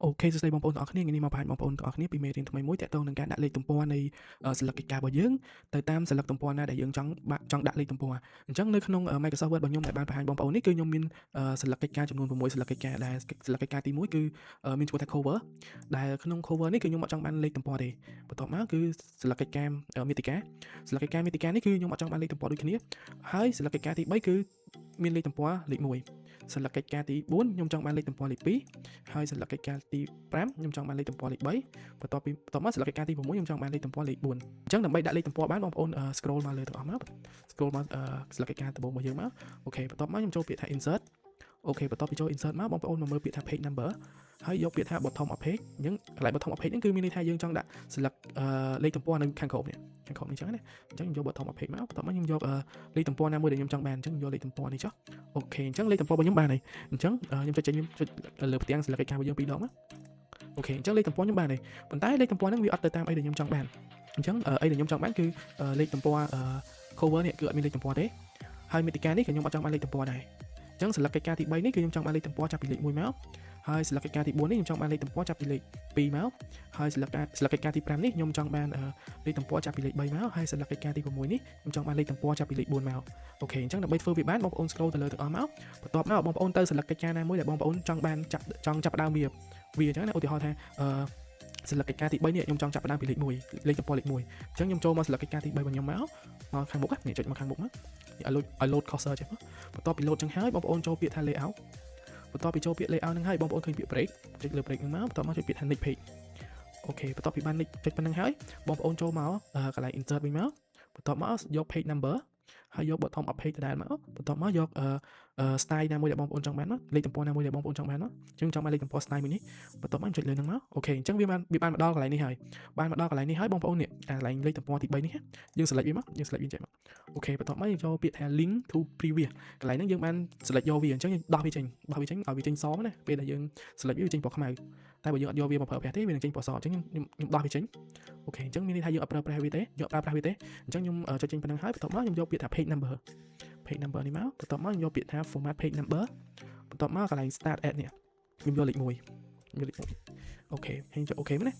អូខេសួស្តីបងប្អូនទាំងអស់គ្នាថ្ងៃនេះមកបង្ហាញបងប្អូនទាំងអស់គ្នាពីមេរៀនថ្មីមួយទាក់ទងនឹងការដាក់លេខទំព័រនៃសន្លឹកកិច្ចការរបស់យើងទៅតាមសន្លឹកទំព័រណាដែលយើងចង់ដាក់លេខទំព័រអញ្ចឹងនៅក្នុង Microsoft Word របស់ខ្ញុំដែលបានបង្ហាញបងប្អូននេះគឺខ្ញុំមានសន្លឹកកិច្ចការចំនួន6សន្លឹកកិច្ចការដែលសន្លឹកកិច្ចការទី1គឺមានឈ្មោះថា cover ដែលក្នុង cover នេះគឺខ្ញុំអត់ចង់បានលេខទំព័រទេបន្ទាប់មកគឺសន្លឹកកិច្ចការមាតិកាសន្លឹកកិច្ចការមាតិកានេះគឺខ្ញុំអត់ចង់បានលេខទំព័រដូចគ្នាហើយសន្លឹកកិច្ចការទី3គឺមានលេខទំព័រលេខ1សន្លឹកកិច្ចការទី4ខ្ញុំចង់បានលេខទំព័រលេខ2ហើយសន្លឹកកិច្ចការទី5ខ្ញុំចង់បានលេខទំព័រលេខ3បន្ទាប់មកសន្លឹកកិច្ចការទី6ខ្ញុំចង់បានលេខទំព័រលេខ4អញ្ចឹងដើម្បីដាក់លេខទំព័របានបងប្អូន scroll មកលើទាំងអស់មក scroll មកសន្លឹកកិច្ចការដំបូងរបស់យើងមកអូខេបន្ទាប់មកខ្ញុំចូលពាក្យថា insert អូខេបន្ទាប់ពីចូល insert មកបងប្អូនមកមើលពាក្យថា page number ហើយយកពាក្យថា bottom of page អញ្ចឹងកន្លែង bottom of page ហ្នឹងគឺមានន័យថាយើងចង់ដាក់សន្លឹកលេខទំព័រនៅខាងក្រោមនេះខាងក្រោមនេះអញ្ចឹងណាអញ្ចឹងខ្ញុំយក bottom of page មកបន្ទាប់មកខ្ញុំយកលេខទំព័រណាមួយដែលខ្ញុំចង់បានអញ្ចឹងយកលេខទំព័រនេះចុះអូខេអញ្ចឹងលេខទំព័ររបស់ខ្ញុំបានហើយអញ្ចឹងខ្ញុំចុចលើផ្ទាំងសន្លឹកកិច្ចការរបស់យើងពីរដងមកអូខេអញ្ចឹងលេខទំព័រខ្ញុំបានហើយប៉ុន្តែលេខទំព័រហ្នឹងវាអត់ទៅតាមអីដែលខ្ញុំចង់បានអញ្ចឹងអីដែលខ្ញុំចង់បានគឺលេខទំព័រcover នេះគឺអត់មានលេខទំព័រទេហើយមេតិកានេះក៏ខ្ញុំអត់ចង់បានលេខទំព័រដែរអញ្ចឹងសន្លឹកកិច្ចការទី3នេះគឺខ្ញុំចង់បានលេខទំព័រចាប់ពីលេខ1មកហើយសន្លឹកកិច្ចការទី4នេះខ្ញុំចង់បានលេខទំព័រចាប់ពីលេខ2មកហើយសន្លឹកកិច្ចការទី5នេះខ្ញុំចង់បានលេខទំព័រចាប់ពីលេខ3មកហើយសន្លឹកកិច្ចការទី6នេះខ្ញុំចង់បានលេខទំព័រចាប់ពីលេខ4មកអូខេអញ្ចឹងដើម្បីធ្វើវាបានបងប្អូន scroll ទៅលើទាំងអស់មកបន្ទាប់មកបងប្អូនទៅសន្លឹកកិច្ចការណាមួយដែលបងប្អូនចង់ចាប់ផ្ដើមវាអញ្ចឹងណាឧទាហរណ៍ថាសន្លឹកកិច្ចការទី3នេះខ្ញុំចង់ចាប់ផ្ដើមពីលេខ1លេខទំព័រលេខ1អញ្ចឹងខ្ញុំចូលមកសន្លឹកកិច្ចការទី3របស់ខ្ញុំមកខាងមុខនេះចុចមកខាងមុខមកឲ្យ load cursor ចេះមកបន្ទាប់ពី load ចឹងហើយបងប្អូនចូលពាក្យថា layout បន្ទាប់ពីចូលពាក្យ layout ហ្នឹងហើយបងប្អូនឃើញពាក្យ break ចុចលើ break ហ្នឹងមកបន្ទាប់មកចុចពាក្យថា next page អូខេបន្ទាប់ពីបាន next ចុចប៉ុណ្្នឹងហើយបងប្អូនចូលមកកន្លែង insert វិញមកបន្ទាប់មកយក page number ហើយយក bottom of page ដដែលមកបន្ទាប់មកយកstyle ណាមួយដែលបងប្អូនចង់បានមកលេខទំព័រណាមួយដែលបងប្អូនចង់បានមកអញ្ចឹងចង់បានលេខទំព័រ style មួយនេះបន្ទាប់មកចុចលើហ្នឹងមកអូខេអញ្ចឹងវាបានមកដល់កន្លែងនេះហើយបានមកដល់កន្លែងនេះហើយបងប្អូននេះកន្លែងលេខទំព័រទី3នេះយើង select វាមកយើង select វាចេញមកអូខេបន្ទាប់មកយើងចូលពាក្យថា link to previous កន្លែងហ្នឹងយើងបាន select យកវាអញ្ចឹងយើងដោះវាចេញឲ្យវាចេញសណាពេលដែលយើង select វាចេញពណ៌ខ្មៅតែបើយើងអត់យកវាមកប្រើប្រាស់ទេវានឹងចេញពណ៌សអញ្ចឹងខ្ញុំដោះវាចេញអូខេអញ្ចឹងមានន័យថាយើងអត់ប្រើប្រាស់វាទេយកប្រើប្រាស់វាទេអញ្ចឹងខ្ញុំចុចចេញប៉ុណ្្នឹងហើយបន្ទាប់មកខ្ញុំយកពាក្យថា page number នេះមកបន្ទាប់មកខ្ញុំយកពាក្យថា format page number បន្ទាប់មកកន្លែង start at នេះខ្ញុំយកលេខ1អូខេហើយចុចអូខេមកណា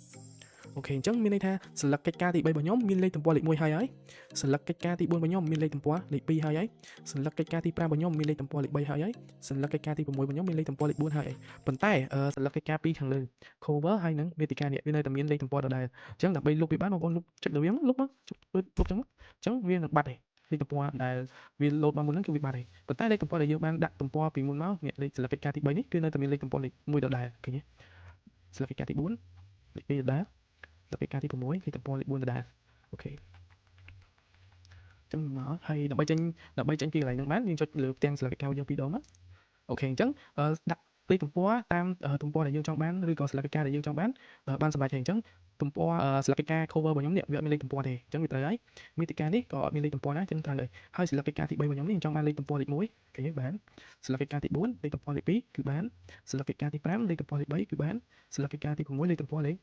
អូខេអញ្ចឹងមានន័យថាសន្លឹកកិច្ចការទី3របស់ខ្ញុំមានលេខទំព័រលេខ1ហើយសន្លឹកកិច្ចការទី4របស់ខ្ញុំមានលេខទំព័រលេខ2ហើយសន្លឹកកិច្ចការទី5របស់ខ្ញុំមានលេខទំព័រលេខ3ហើយសន្លឹកកិច្ចការទី6របស់ខ្ញុំមានលេខទំព័រលេខ4ហើយប៉ុន្តែសន្លឹកកិច្ចការ2ខាងលើ cover ហើយនឹងមេតិកានេះវានៅតែមានលេខទំព័រដដែលអញ្ចឹងដើម្បីលុបវាបានបងប្អូនលុបចុចលើវាលុបមកលុបអញ្ចឹងវានឹងបាត់ហើយលេខទំព័រដែលវា load មកមុនហ្នឹងគឺវាបាត់ហើយប៉ុន្តែលេខទំព័រដែលយើងបានដាក់ទំព័រពីមុនមកនេះលេខសន្លឹកកិច្ចការទី3នេះគឺនៅតែមានលេខទំព័រលេខ1ដដែលឃើញទេសន្លឹកកិច្ចការទី4លេខ2ដដែលសន្លឹកកិច្ចការទី6លេខទំព័រលេខ4ដដែលអូខេចឹងមកហើយដើម្បីចេញពីកន្លែងហ្នឹងបានយើងចុចលើផ្ទាំងសន្លឹកកិច្ចការយើងពីរដងមកអូខេអញ្ចឹងដាក់លេខទំព័រតាមទំព័រដែលយើងចង់បានឬក៏សន្លឹកកិច្ចការដែលយើងចង់បានសម្រាប់ហើយអញ្ចឹងទំព័រសន្លឹកកិច្ចការ cover របស់ខ្ញុំនេះវាអត់មានលេខទំព័រទេអញ្ចឹងវាត្រូវហើយមេតិកានេះក៏អត់មានលេខទំព័រដែរអញ្ចឹងត្រូវហើយសន្លឹកកិច្ចការទី3របស់ខ្ញុំនេះខ្ញុំចង់បានលេខទំព័រលេខ1ឃើញទេបានសន្លឹកកិច្ចការទី4លេខទំព័រលេខ2គឺបានសន្លឹកកិច្ចការទី5លេខទំព័រលេខ3គឺបានសន្លឹកកិច្ចការទី6លេខទំព័រលេខ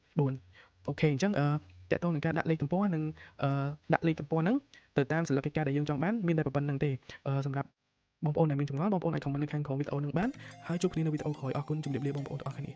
4អូខេអញ្ចឹងតើតើនឹងការដាក់លេខទំព័រនិងដាក់លេខទំព័រហ្នឹងទៅតាមសន្លឹកកិច្ចការដែលយើងចង់បានមានតែប៉ុណ្្នឹងទេសម្រាប់បងប្អូនដែលមានចម្ងល់បងប្អូនអាច comment នៅខាងក្រោមវីដេអូនឹងបានហើយជួបគ្នានៅវីដេអូក្រោយអរគុណជម្រាបលាបងប្អូនទាំងអស់គ្នា